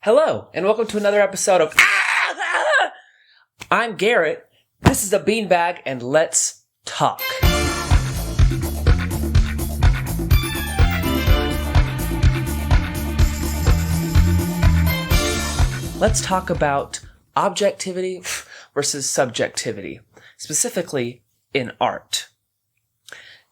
Hello, and welcome to another episode of I'm Garrett. This is a beanbag, and let's talk. Let's talk about objectivity versus subjectivity, specifically in art.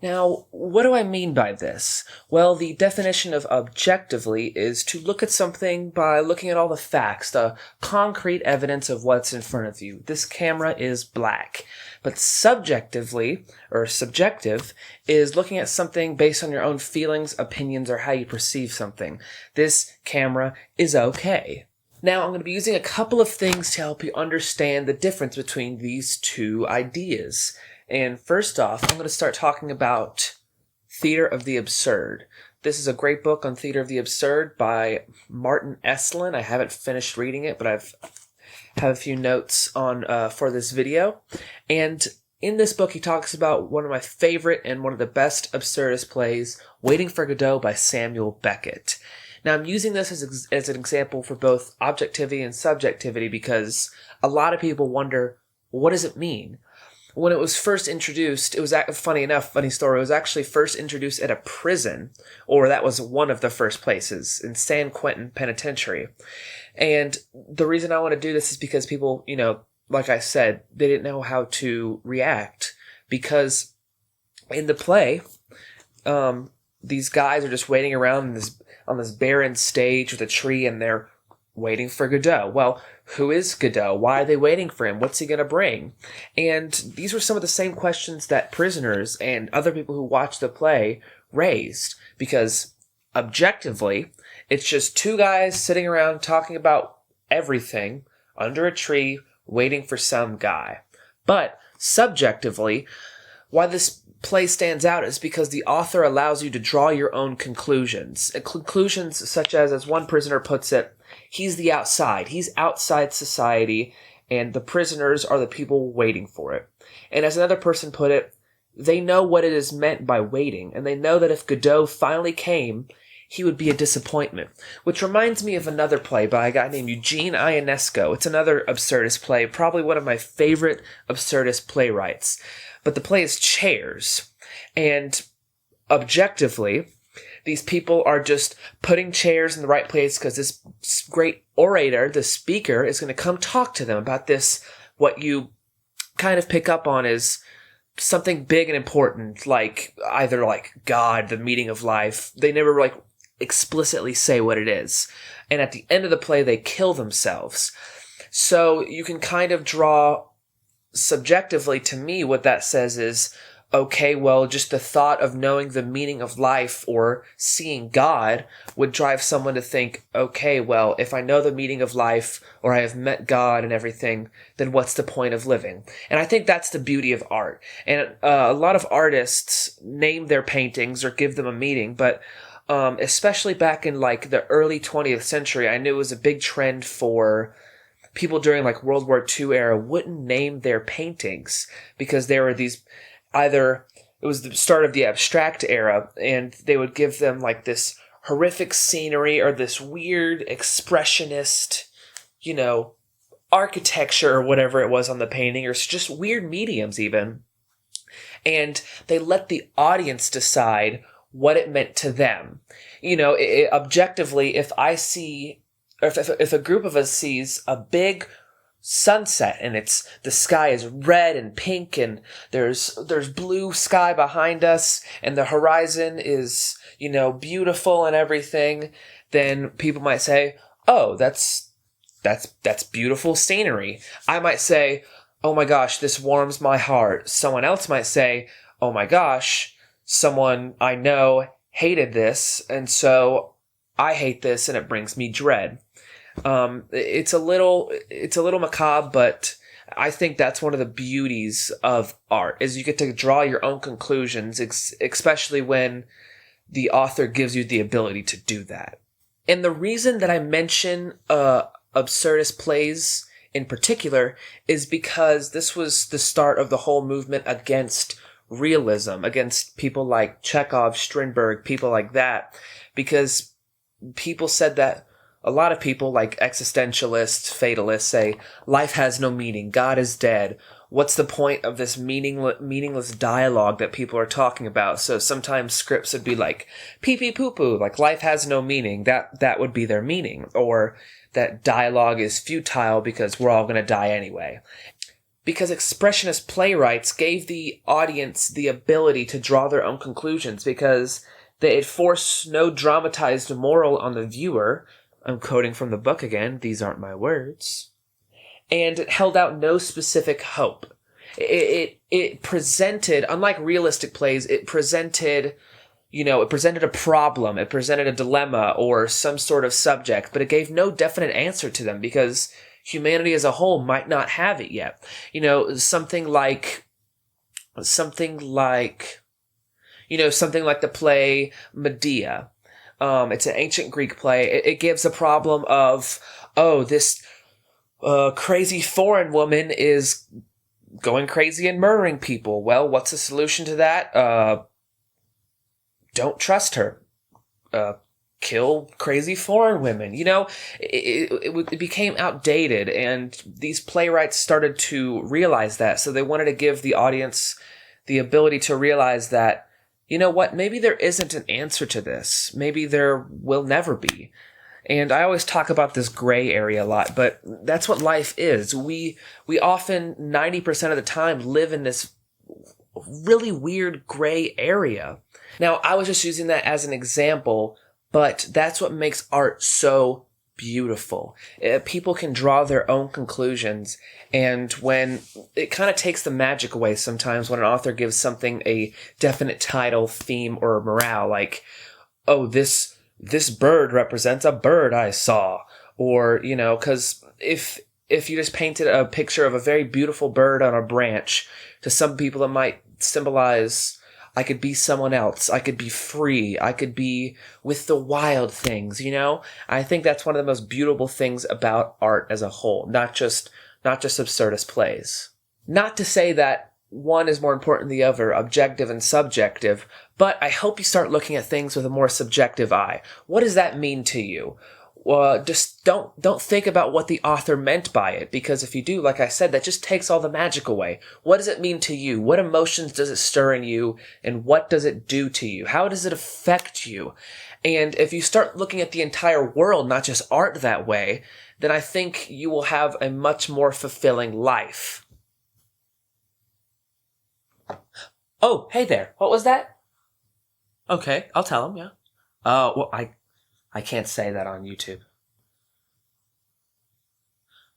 Now, what do I mean by this? Well, the definition of objectively is to look at something by looking at all the facts, the concrete evidence of what's in front of you. This camera is black. But subjectively, or subjective, is looking at something based on your own feelings, opinions, or how you perceive something. This camera is okay. Now, I'm going to be using a couple of things to help you understand the difference between these two ideas. And first off, I'm going to start talking about Theater of the Absurd. This is a great book on Theater of the Absurd by Martin Esslin. I haven't finished reading it, but I have a few notes on for this video. And in this book, he talks about one of my favorite and one of the best absurdist plays, Waiting for Godot by Samuel Beckett. Now, I'm using this as an example for both objectivity and subjectivity because a lot of people wonder, what does it mean? When it was first introduced, it was funny story, it was actually first introduced at a prison, or that was one of the first places, in San Quentin Penitentiary. And the reason I want to do this is because people, like I said, they didn't know how to react. Because in the play, these guys are just waiting around on this barren stage with a tree, and they're waiting for Godot. Well, who is Godot? Why are they waiting for him? What's he going to bring? And these were some of the same questions that prisoners and other people who watched the play raised. Because objectively, it's just two guys sitting around talking about everything under a tree, waiting for some guy. But subjectively, why this play stands out is because the author allows you to draw your own conclusions. Conclusions such as one prisoner puts it, he's the outside. He's outside society, and the prisoners are the people waiting for it. And as another person put it, they know what it is meant by waiting, and they know that if Godot finally came, he would be a disappointment. Which reminds me of another play by a guy named Eugene Ionesco. It's another absurdist play, probably one of my favorite absurdist playwrights. But the play is Chairs. And objectively, these people are just putting chairs in the right place because this great orator, the speaker, is going to come talk to them about this. What you kind of pick up on is something big and important, like either like God, the meaning of life. They never explicitly say what it is. And at the end of the play, they kill themselves. So you can kind of draw subjectively, to me, what that says is, okay, well, just the thought of knowing the meaning of life or seeing God would drive someone to think, okay, well, if I know the meaning of life or I have met God and everything, then what's the point of living? And I think that's the beauty of art. And a lot of artists name their paintings or give them a meaning, but especially back in the early 20th century, I knew it was a big trend for people during World War II era wouldn't name their paintings because there were these, either it was the start of the abstract era and they would give them this horrific scenery or this weird expressionist, architecture or whatever it was on the painting, or just weird mediums even. And they let the audience decide what it meant to them. Objectively, if I see, if a group of us sees a big sunset and the sky is red and pink and there's blue sky behind us and the horizon is, beautiful and everything, then people might say, oh, that's beautiful scenery. I might say, oh my gosh, this warms my heart. Someone else might say, oh my gosh, someone I know hated this, and so I hate this and it brings me dread. It's a little macabre, but I think that's one of the beauties of art, is you get to draw your own conclusions, especially when the author gives you the ability to do that. And the reason that I mention absurdist plays in particular is because this was the start of the whole movement against realism, against people like Chekhov, Strindberg, people like that, because people said that, a lot of people, like existentialists, fatalists, say life has no meaning, God is dead. What's the point of this meaningless dialogue that people are talking about? So sometimes scripts would be like, pee pee poo poo, like life has no meaning. That would be their meaning. Or that dialogue is futile because we're all going to die anyway. Because expressionist playwrights gave the audience the ability to draw their own conclusions because it forced no dramatized moral on the viewer. I'm quoting from the book again, these aren't my words. And it held out no specific hope. It presented, unlike realistic plays, it presented a problem, it presented a dilemma or some sort of subject, but it gave no definite answer to them because humanity as a whole might not have it yet. Something like the play Medea. It's an ancient Greek play. It gives a problem of, this crazy foreign woman is going crazy and murdering people. Well, what's the solution to that? Don't trust her. Kill crazy foreign women. It became outdated, and these playwrights started to realize that. So they wanted to give the audience the ability to realize that, maybe there isn't an answer to this. Maybe there will never be. And I always talk about this gray area a lot, but that's what life is. We often, 90% of the time, live in this really weird gray area. Now, I was just using that as an example, but that's what makes art so beautiful. People can draw their own conclusions, and when it kind of takes the magic away sometimes when an author gives something a definite title, theme, or morale, like, this bird represents a bird I saw. Or, because if you just painted a picture of a very beautiful bird on a branch, to some people it might symbolize, I could be someone else. I could be free. I could be with the wild things, I think that's one of the most beautiful things about art as a whole, not just absurdist plays. Not to say that one is more important than the other, objective and subjective, but I hope you start looking at things with a more subjective eye. What does that mean to you? Just don't think about what the author meant by it, because if you do, like I said, that just takes all the magic away. What does it mean to you? What emotions does it stir in you? And what does it do to you? How does it affect you? And if you start looking at the entire world, not just art, that way, then I think you will have a much more fulfilling life. Oh, hey there. What was that? Okay, I'll tell him, yeah. Well, I can't say that on YouTube.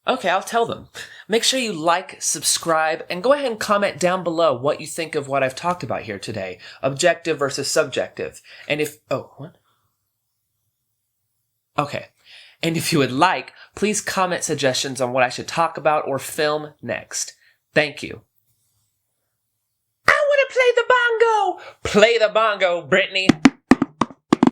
Okay, I'll tell them. Make sure you like, subscribe, and go ahead and comment down below what you think of what I've talked about here today. Objective versus subjective. And what? Okay. And if you would like, please comment suggestions on what I should talk about or film next. Thank you. I want to play the bongo! Play the bongo, Brittany!